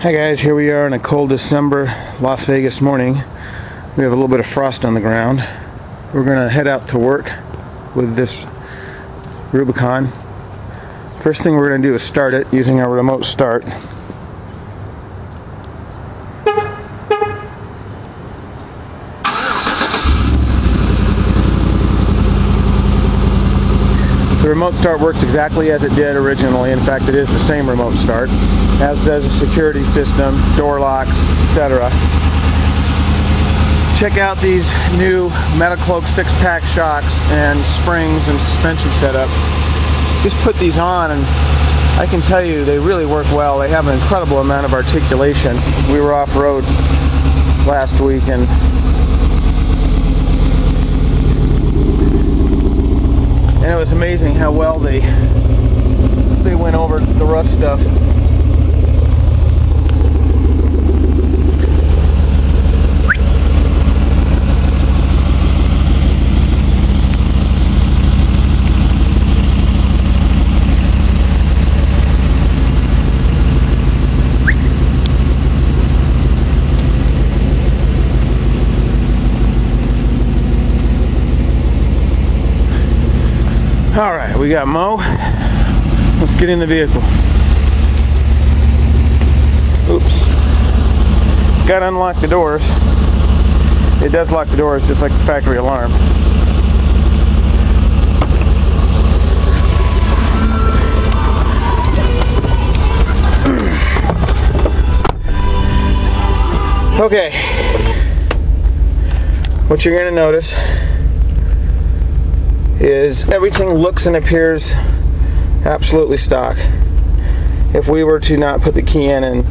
Hi guys, here we are on a cold December Las Vegas morning. We have a little bit of frost on the ground. We're going to head out to work with this Rubicon. First thing we're going to do is start it using our remote start. The remote start works exactly as it did originally. In fact, it is the same remote start, as does the security system, door locks, etc. Check out these new Metacloak 6-pack shocks and springs and suspension setup. Just put these on and I can tell you they really work well. They have an incredible amount of articulation. We were off-road last week and it was amazing how well they went over the rough stuff. Alright, we got Mo. Let's get in the vehicle. Oops. Got to unlock the doors. It does lock the doors just like the factory alarm. Okay. What you're going to notice is everything looks and appears absolutely stock. If we were to not put the key in and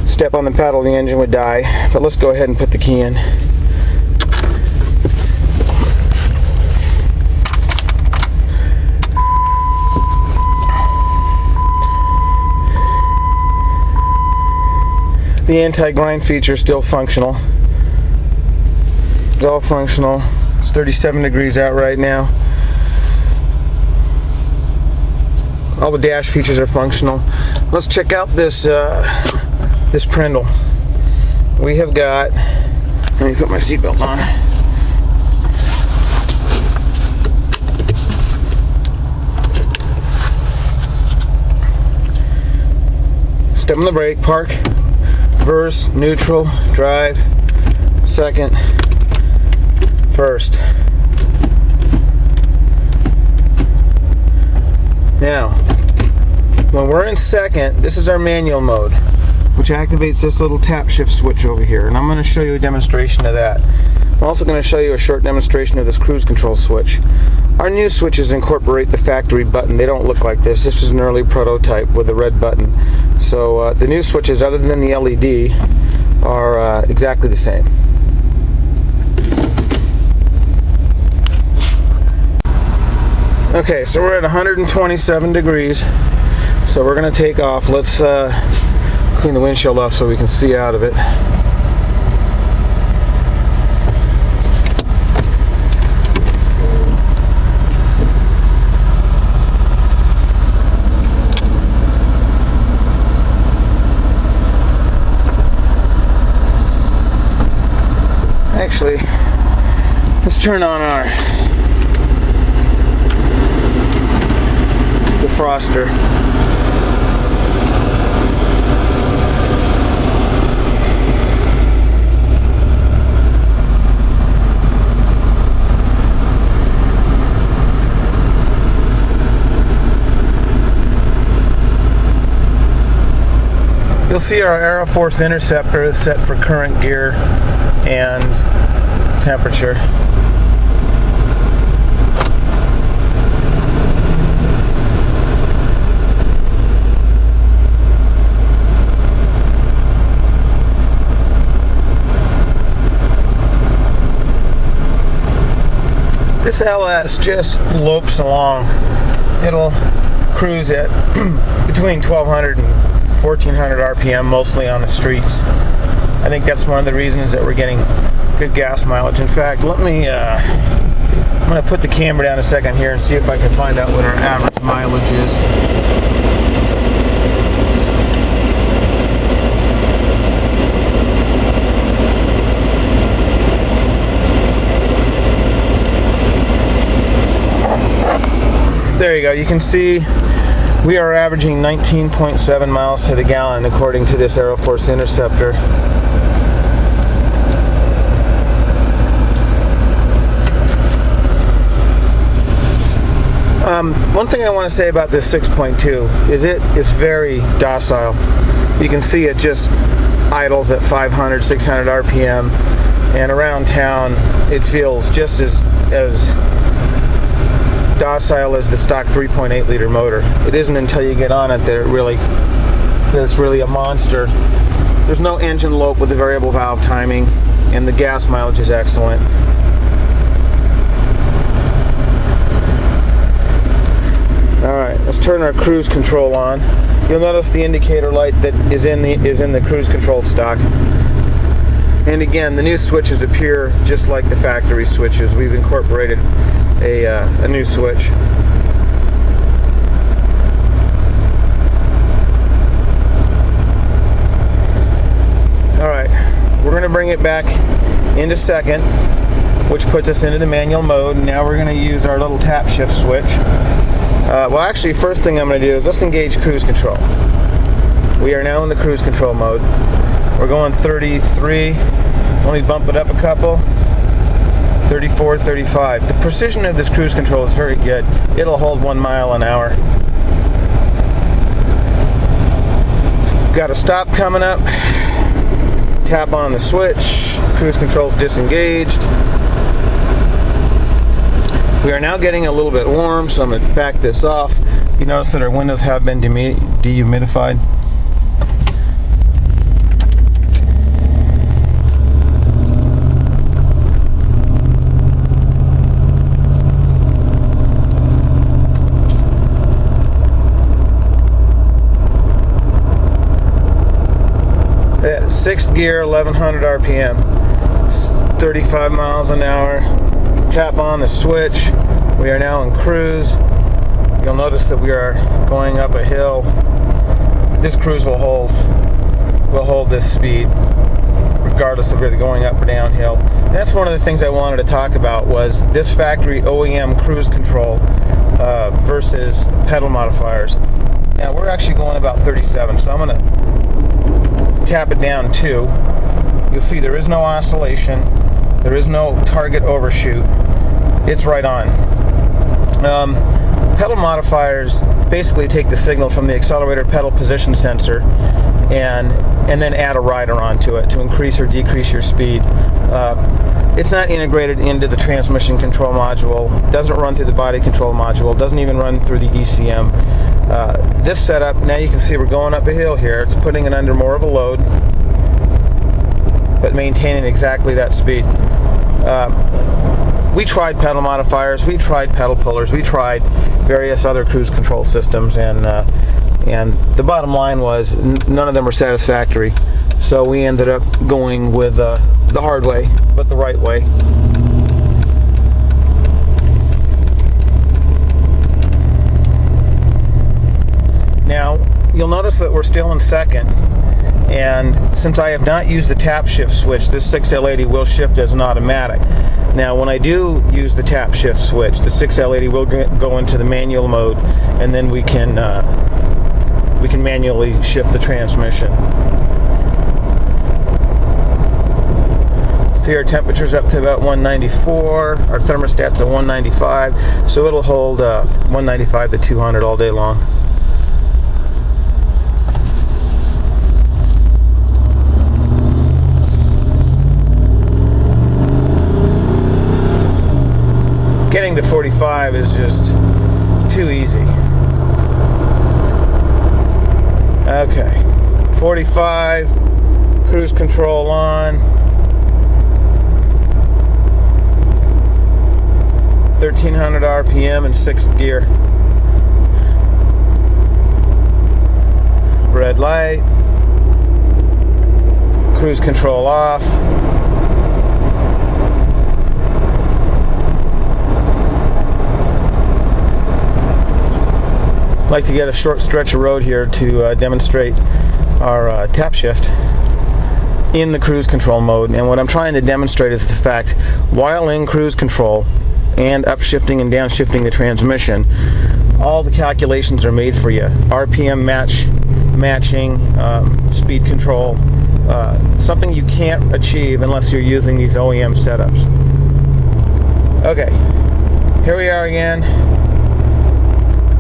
step on the pedal, the engine would die. But let's go ahead and put the key in. The anti-grind feature is still functional. It's all functional. It's 37 degrees out right now. All the dash features are functional. Let's check out this this Prindle. We have got. Let me put my seatbelt on. Step on the brake. Park. Reverse. Neutral. Drive. Second. First. Now, when we're in second, this is our manual mode, which activates this little tap shift switch over here, and I'm going to show you a demonstration of that. I'm also going to show you a short demonstration of this cruise control switch. Our new switches incorporate the factory button. They don't look like this. This is an early prototype with a red button. So the new switches, other than the LED, are exactly the same. Okay, so we're at 127 degrees, so we're going to take off. Let's clean the windshield off so we can see out of it. Actually, let's turn on our defroster. You'll see our Aeroforce interceptor is set for current, gear, and temperature. This LS just lopes along. It'll cruise at between 1200 and 1400 RPM, mostly on the streets. I think that's one of the reasons that we're getting good gas mileage. In fact, let me I'm going to put the camera down a second here and see if I can find out what our average mileage is. you go. You can see we are averaging 19.7 miles to the gallon according to this Aero Force Interceptor. One thing I want to say about this 6.2 is it is very docile. You can see it just idles at 500, 600 RPM, and around town it feels just as docile as the stock 3.8 liter motor. It isn't until you get on it that it's really a monster. There's no engine lope with the variable valve timing, and the gas mileage is excellent. Alright, let's turn our cruise control on. You'll notice the indicator light that is in the cruise control stock. And again, the new switches appear just like the factory switches. We've incorporated a new switch. Alright, we're going to bring it back into second, which puts us into the manual mode. Now we're going to use our little tap shift switch. Well, actually, first thing I'm going to do is let's engage cruise control. We are now in the cruise control mode. We're going 33. Let me bump it up a couple. 34, 35. The precision of this cruise control is very good. It'll hold 1 mile an hour. Got a stop coming up. Tap on the switch. Cruise control's disengaged. We are now getting a little bit warm, so I'm going to back this off. You notice that our windows have been dehumidified. At 6th gear, 1100 RPM, 35 miles an hour. Tap on the switch. We are now in cruise. You'll notice that we are going up a hill. This cruise will hold this speed regardless of whether going up or downhill. That's one of the things I wanted to talk about was this factory OEM cruise control versus pedal modifiers. Now we're actually going about 37, so I'm going to tap it down 2. You'll see there is no oscillation. There is no target overshoot. It's right on. Pedal modifiers basically take the signal from the accelerator pedal position sensor and then add a rider onto it to increase or decrease your speed. It's not integrated into the transmission control module. It doesn't run through the body control module. It doesn't even run through the ECM. This setup, now you can see we're going up a hill here. It's putting it under more of a load, but maintaining exactly that speed. We tried pedal modifiers, we tried pedal pullers, we tried various other cruise control systems, and the bottom line was none of them were satisfactory. So we ended up going with the hard way, but the right way. Now, you'll notice that we're still in second. And since I have not used the tap shift switch, this 6L80 will shift as an automatic. Now, when I do use the tap shift switch, the 6L80 will go into the manual mode, and then we can manually shift the transmission. See, our temperature's up to about 194. Our thermostat's at 195, so it'll hold 195 to 200 all day long. Getting to 45 is just too easy. Okay, 45, cruise control on. 1300 RPM in 6th gear. Red light. Cruise control off. I'd like to get a short stretch of road here to demonstrate our tap shift in the cruise control mode. And what I'm trying to demonstrate is the fact, while in cruise control and upshifting and downshifting the transmission, all the calculations are made for you. RPM matching, speed control, something you can't achieve unless you're using these OEM setups. Okay, here we are again,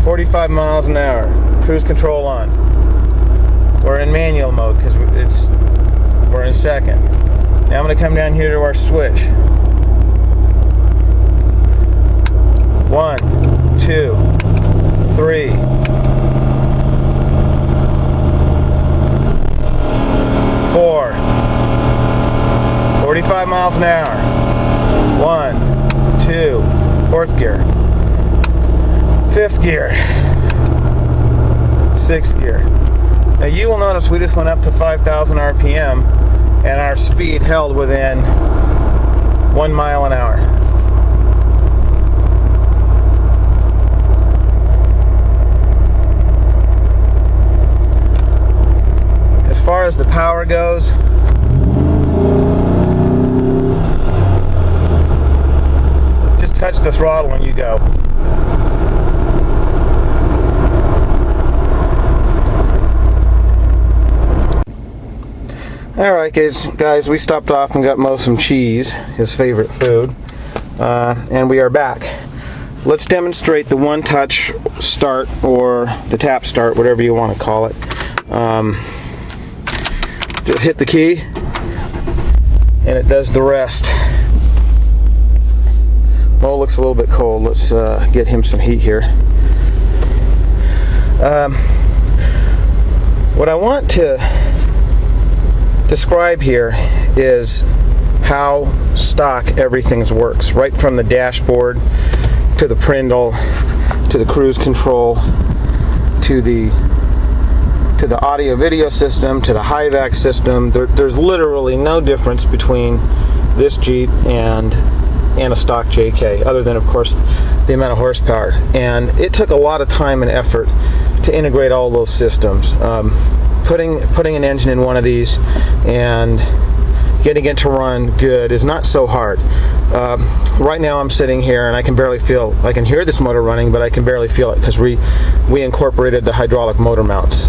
45 miles an hour, cruise control on. We're in manual mode because we're in second. Now I'm going to come down here to our switch. 1, 2, 3. 4. 45 miles an hour. 1, 2, 4th gear. 5th gear. 6th gear. Now you will notice we just went up to 5,000 RPM and our speed held within 1 mile an hour. As far as the power goes, just touch the throttle and you go. Alright guys, we stopped off and got Mo some cheese, his favorite food, and we are back. Let's demonstrate the one-touch start, or the tap start, whatever you want to call it. Just hit the key and it does the rest. Mo looks a little bit cold. Let's get him some heat here. What I want to describe here is how stock everything works, right from the dashboard to the Prindle to the cruise control to the audio video system to the HiVac system. There's literally no difference between this Jeep and a stock JK, other than of course the amount of horsepower. And it took a lot of time and effort to integrate all those systems. Putting an engine in one of these and getting it to run good is not so hard. Right now I'm sitting here and I can hear this motor running, but I can barely feel it because we incorporated the hydraulic motor mounts.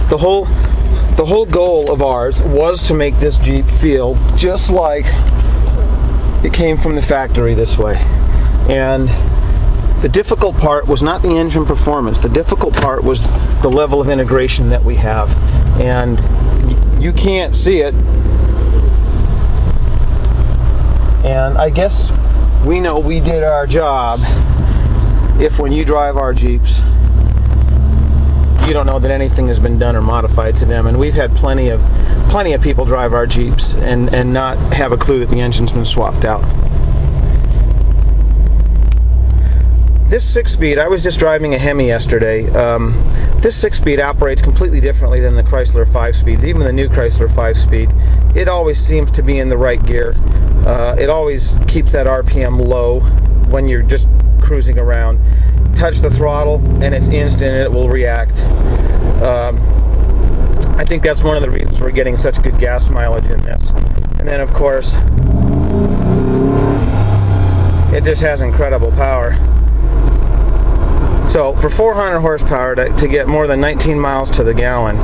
The whole goal of ours was to make this Jeep feel just like it came from the factory this way. And the difficult part was not the engine performance. The difficult part was the level of integration that we have. And you can't see it. And I guess we know we did our job if when you drive our Jeeps, you don't know that anything has been done or modified to them. And we've had plenty of people drive our Jeeps and not have a clue that the engine's been swapped out. This 6-speed, I was just driving a Hemi yesterday. This 6-speed operates completely differently than the Chrysler 5-speeds. Even the new Chrysler 5-speed, it always seems to be in the right gear. It always keeps that RPM low when you're just cruising around. Touch the throttle and it's instant, it will react. I think that's one of the reasons we're getting such good gas mileage in this. And then of course, it just has incredible power. So for 400 horsepower to get more than 19 miles to the gallon,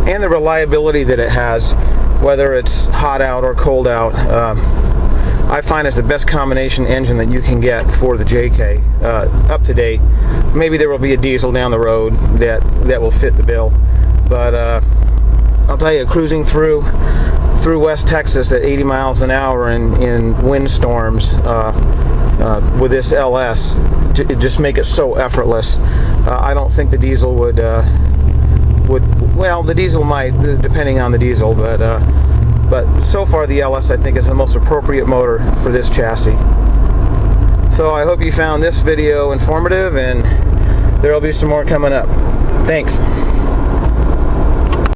and the reliability that it has, whether it's hot out or cold out, I find it's the best combination engine that you can get for the JK, up to date. Maybe there will be a diesel down the road that will fit the bill, but I'll tell you, cruising through West Texas at 80 miles an hour in windstorms with this LS, it just make it so effortless. I don't think the diesel would. Well, the diesel might, depending on the diesel, but so far the LS I think is the most appropriate motor for this chassis. So I hope you found this video informative, and there will be some more coming up. Thanks.